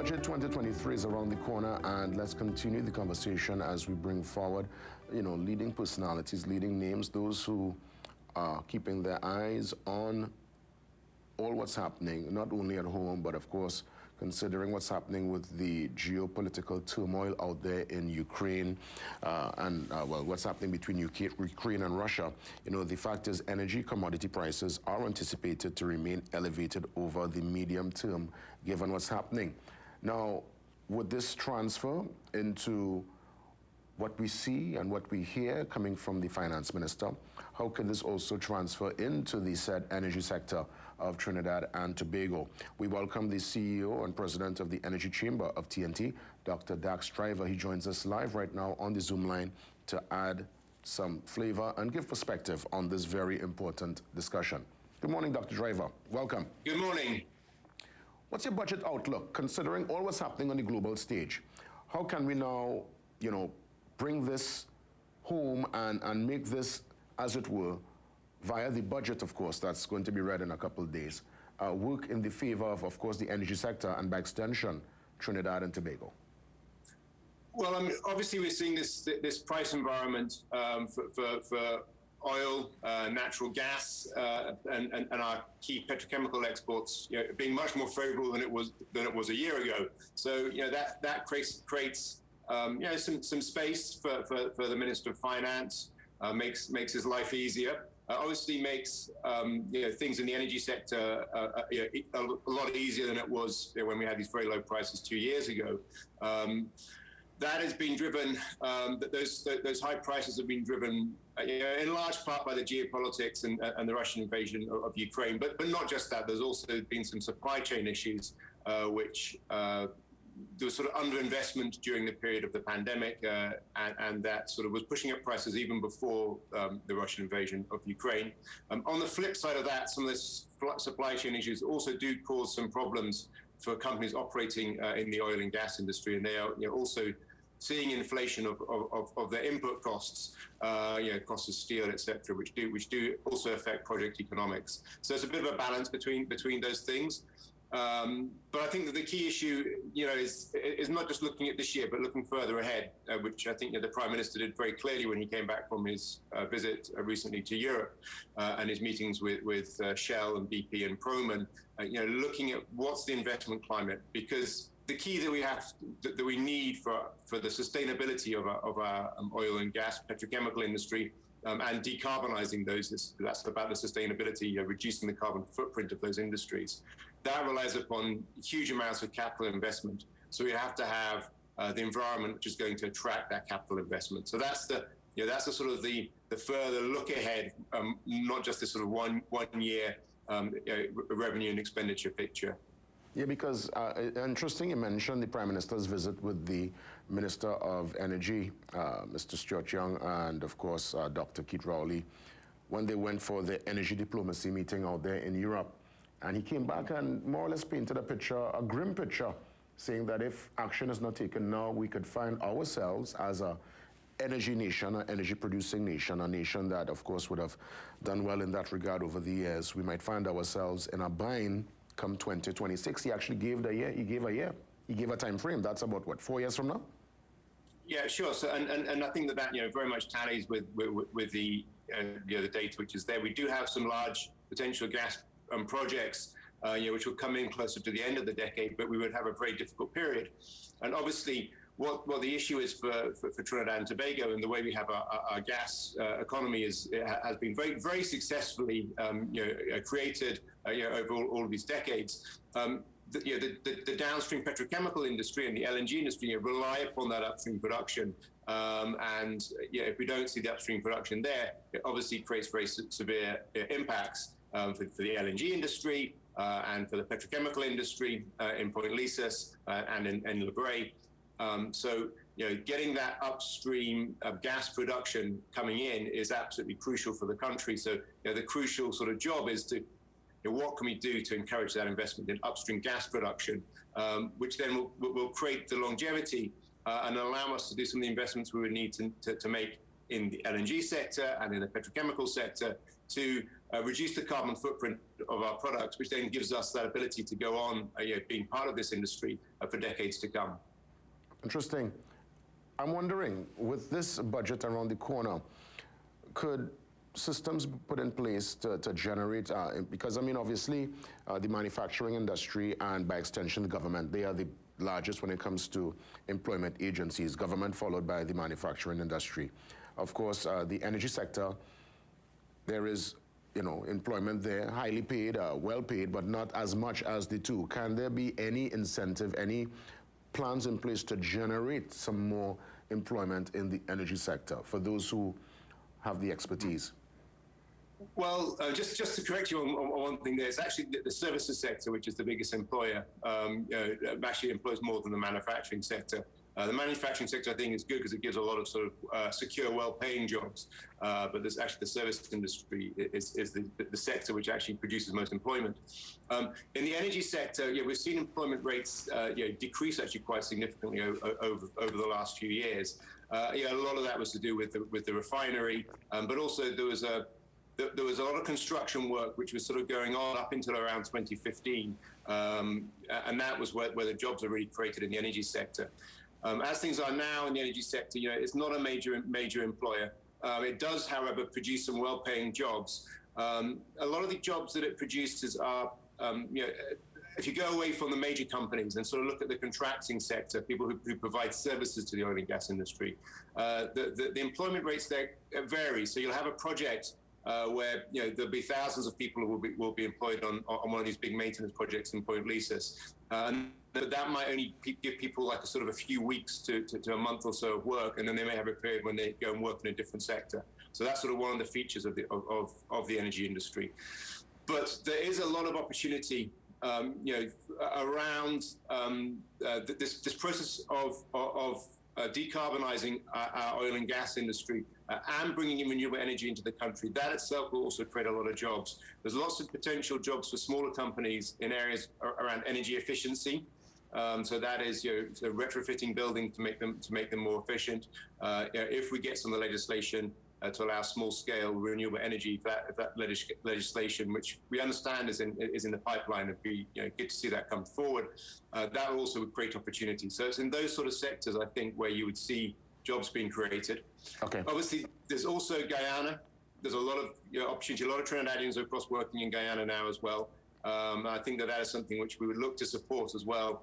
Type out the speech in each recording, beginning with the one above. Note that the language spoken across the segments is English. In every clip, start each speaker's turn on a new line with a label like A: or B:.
A: Budget 2023 is around the corner, and let's continue the conversation as we bring forward, leading personalities, leading names, those who are keeping their eyes on all what's happening, not only at home, but of course, considering what's happening with the geopolitical turmoil out there in Ukraine, and what's happening between Ukraine and Russia. The fact is energy commodity prices are anticipated to remain elevated over the medium term, given what's happening. Now, would this transfer into what we see and what we hear coming from the finance minister? How can this also transfer into the said energy sector of Trinidad and Tobago? We welcome the CEO and president of the Energy Chamber of TNT, Dr. Dax Driver. He joins us live right now on the Zoom line to add some flavor and give perspective on this very important discussion. Good morning, Dr. Driver. Welcome.
B: Good morning.
A: What's your budget outlook, considering all what's happening on the global stage? How can we now, bring this home and make this, as it were, via the budget, of course, that's going to be read in a couple of days, work in the favor of course, the energy sector and, by extension, Trinidad and Tobago?
B: Well, obviously we're seeing this price environment for oil, natural gas, and our key petrochemical exports, being much more favorable than it was a year ago. So, that creates some space for the Minister of Finance, makes his life easier. Obviously makes things in the energy sector a lot easier than it was when we had these very low prices 2 years ago. That has been driven, those high prices have been driven in large part by the geopolitics and the Russian invasion of Ukraine, but not just that. There's also been some supply chain issues, which there was sort of underinvestment during the period of the pandemic, and that sort of was pushing up prices even before the Russian invasion of Ukraine. On the flip side of that, some of this supply chain issues also do cause some problems for companies operating in the oil and gas industry, and they are also seeing inflation of their input costs, costs of steel, etc., which do also affect project economics. So it's a bit of a balance between those things. But I think that the key issue, is not just looking at this year, but looking further ahead, which I think the Prime Minister did very clearly when he came back from his visit recently to Europe and his meetings with Shell and BP and Proman, looking at what's the investment climate, because the key that we need for the sustainability of our oil and gas petrochemical industry and decarbonising those, that's about the sustainability, reducing the carbon footprint of those industries. That relies upon huge amounts of capital investment. So we have to have the environment which is going to attract that capital investment. So that's the sort of the further look ahead, not just this sort of one year revenue and expenditure picture.
A: Yeah, because interesting you mentioned the Prime Minister's visit with the Minister of Energy, Mr. Stuart Young, and of course Dr. Keith Rowley, when they went for the energy diplomacy meeting out there in Europe. And he came back and more or less painted a grim picture, saying that if action is not taken now, we could find ourselves as a energy nation, an energy producing nation, a nation that of course would have done well in that regard over the years. We might find ourselves in a bind come 2026. He actually gave a year. He gave a time frame. That's about what, 4 years from now?
B: Yeah, sure. So and I think that very much tallies with the data which is there. We do have some large potential gas projects, which will come in closer to the end of the decade, but we would have a very difficult period. And obviously, what the issue is for Trinidad and Tobago, and the way we have our gas economy has been very, very successfully created over all of these decades. The downstream petrochemical industry and the LNG industry rely upon that upstream production. And if we don't see the upstream production there, it obviously creates very severe impacts for the LNG industry and for the petrochemical industry in Point Lisas and in La Brea. So, getting that upstream gas production coming in is absolutely crucial for the country. So, the crucial sort of job is to, what can we do to encourage that investment in upstream gas production, which then will create the longevity and allow us to do some of the investments we would need to make in the LNG sector and in the petrochemical sector to reduce the carbon footprint of our products, which then gives us that ability to go on being part of this industry for decades to come.
A: Interesting. I'm wondering, with this budget around the corner, could systems be put in place to generate, because I mean, obviously, the manufacturing industry and by extension, the government, they are the largest when it comes to employment agencies, government followed by the manufacturing industry. Of course, the energy sector, there is, employment there, highly paid, well paid, but not as much as the two. Can there be any incentive, any plans in place to generate some more employment in the energy sector for those who have the expertise?
B: Well, just to correct you on one thing there, it's actually the services sector, which is the biggest employer, actually employs more than the manufacturing sector. The manufacturing sector, I think, is good because it gives a lot of sort of secure, well-paying jobs. But there's actually the service industry is the sector which actually produces most employment. In the energy sector, we've seen employment rates decrease actually quite significantly over the last few years. A lot of that was to do with the refinery, but also there was a lot of construction work which was sort of going on up until around 2015, and that was where the jobs are really created in the energy sector. As things are now in the energy sector, it's not a major employer. It does, however, produce some well-paying jobs. A lot of the jobs that it produces are, if you go away from the major companies and sort of look at the contracting sector, people who provide services to the oil and gas industry, the employment rates there vary. So you'll have a project where there'll be thousands of people who will be employed on one of these big maintenance projects in Point Lisas. That might only give people like a sort of a few weeks to a month or so of work, and then they may have a period when they go and work in a different sector. So that's sort of one of the features of the energy industry. But there is a lot of opportunity, around this process of decarbonizing our oil and gas industry and bringing in renewable energy into the country. That itself will also create a lot of jobs. There's lots of potential jobs for smaller companies in areas around energy efficiency. So that is, so retrofitting buildings to make them more efficient. If we get some of the legislation to allow small-scale renewable energy, if that legislation, which we understand is in the pipeline, it'd be good to see that come forward. That will also create opportunities. So it's in those sort of sectors, I think, where you would see jobs being created.
A: Okay.
B: Obviously, there's also Guyana. There's a lot of opportunity. A lot of Trinidadians are across working in Guyana now as well. I think that is something which we would look to support as well.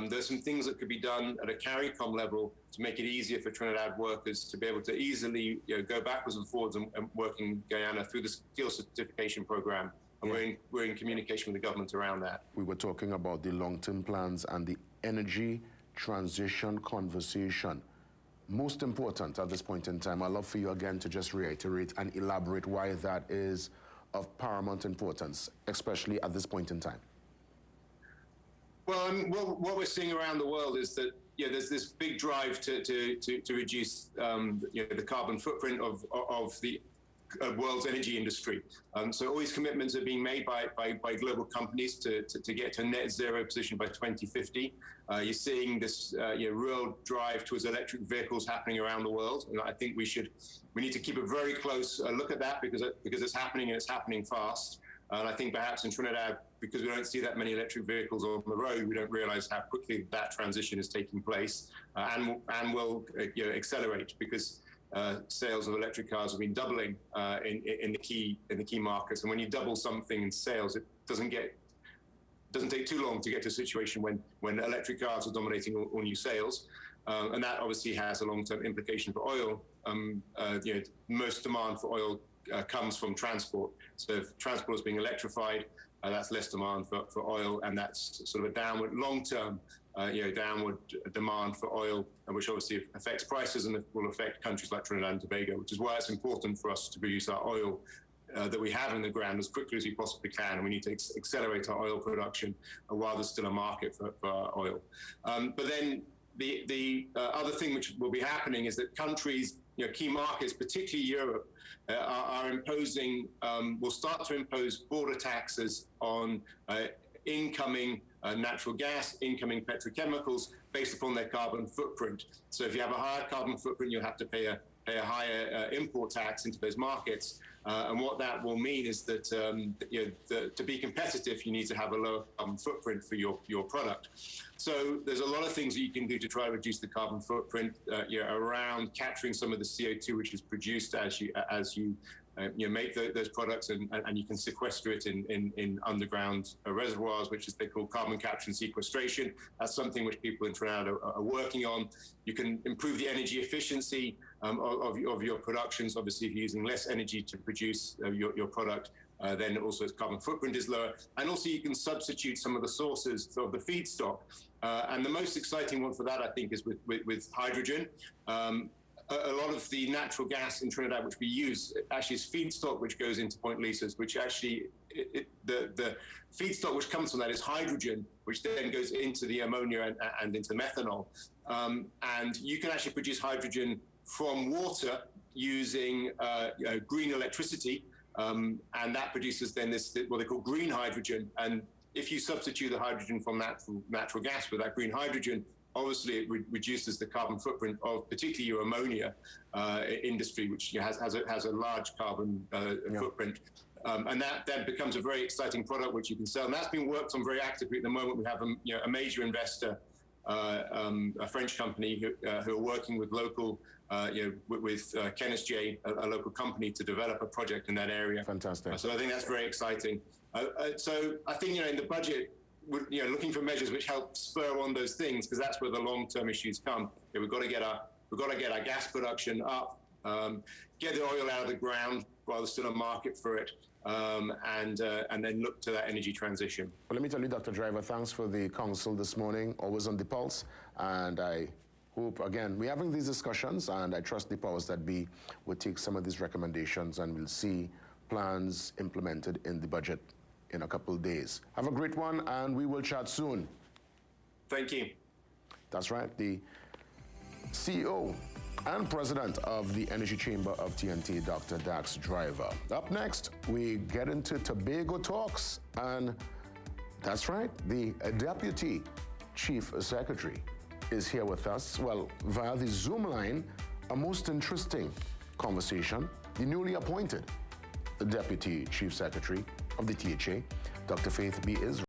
B: There's some things that could be done at a CARICOM level to make it easier for Trinidad workers to be able to easily go backwards and forwards and work in Guyana through the skill certification program. And we're in communication with the government around that.
A: We were talking about the long-term plans and the energy transition conversation. Most important at this point in time, I'd love for you again to just reiterate and elaborate why that is of paramount importance, especially at this point in time.
B: Well, what we're seeing around the world is that there's this big drive to reduce the carbon footprint of the world's energy industry. So all these commitments are being made by global companies to get to a net zero position by 2050. You're seeing this real drive towards electric vehicles happening around the world. And I think we need to keep a very close look at that because it's happening and it's happening fast. And I think perhaps in Trinidad, because we don't see that many electric vehicles on the road, we don't realize how quickly that transition is taking place and will accelerate because sales of electric cars have been doubling in the key markets. And when you double something in sales, it doesn't take too long to get to a situation when electric cars are dominating all new sales. And that obviously has a long-term implication for oil. Most demand for oil comes from transport. So if transport is being electrified, that's less demand for oil, and that's sort of a downward long-term downward demand for oil, which obviously affects prices and will affect countries like Trinidad and Tobago, which is why it's important for us to produce our oil that we have in the ground as quickly as we possibly can. And we need to accelerate our oil production while there's still a market for our oil. But then the other thing which will be happening is that countries, key markets, particularly Europe, will start to impose border taxes on incoming natural gas, incoming petrochemicals based upon their carbon footprint. So if you have a higher carbon footprint, you'll have to pay pay a higher import tax into those markets. And what that will mean is that to be competitive, you need to have a lower carbon footprint for your product. So there's a lot of things that you can do to try to reduce the carbon footprint around capturing some of the CO2 which is produced as you make those products, and you can sequester it in underground reservoirs, which is they call carbon capture and sequestration. That's something which people in Trinidad are working on. You can improve the energy efficiency of your productions. Obviously, if you're using less energy to produce your product, then also its carbon footprint is lower. And also you can substitute some of the sources of the feedstock. And the most exciting one for that, I think, is with hydrogen. A lot of the natural gas in Trinidad, which we use, actually is feedstock which goes into Point Lisas, which actually, the feedstock which comes from that is hydrogen, which then goes into the ammonia and into methanol. And you can actually produce hydrogen from water using green electricity, and that produces then what they call green hydrogen. And if you substitute the hydrogen from natural gas with that green hydrogen, obviously it reduces the carbon footprint of particularly your ammonia industry, which has a large carbon footprint. And that becomes a very exciting product which you can sell. And that's been worked on very actively at the moment. We have a major investor, a French company who are working with local, with Kenneth J, a local company, to develop a project in that area.
A: Fantastic.
B: So I think that's very exciting. So I think, in the budget, we're looking for measures which help spur on those things, because that's where the long-term issues come. We've got to get our gas production up, get the oil out of the ground while there's still a market for it, and then look to that energy transition.
A: Well, let me tell you, Dr. Driver, thanks for the counsel this morning, always on the pulse. And I hope, again, we're having these discussions, and I trust the powers that be will take some of these recommendations, and we'll see plans implemented in the budget in a couple of days. Have a great one, and we will chat soon.
B: Thank you.
A: That's right, the CEO and President of the Energy Chamber of TNT, Dr. Dax Driver. Up next, we get into Tobago talks, and that's right, the Deputy Chief Secretary is here with us, well, via the Zoom line, a most interesting conversation. The newly appointed Deputy Chief Secretary of the THA, Dr. Faith B. Israel.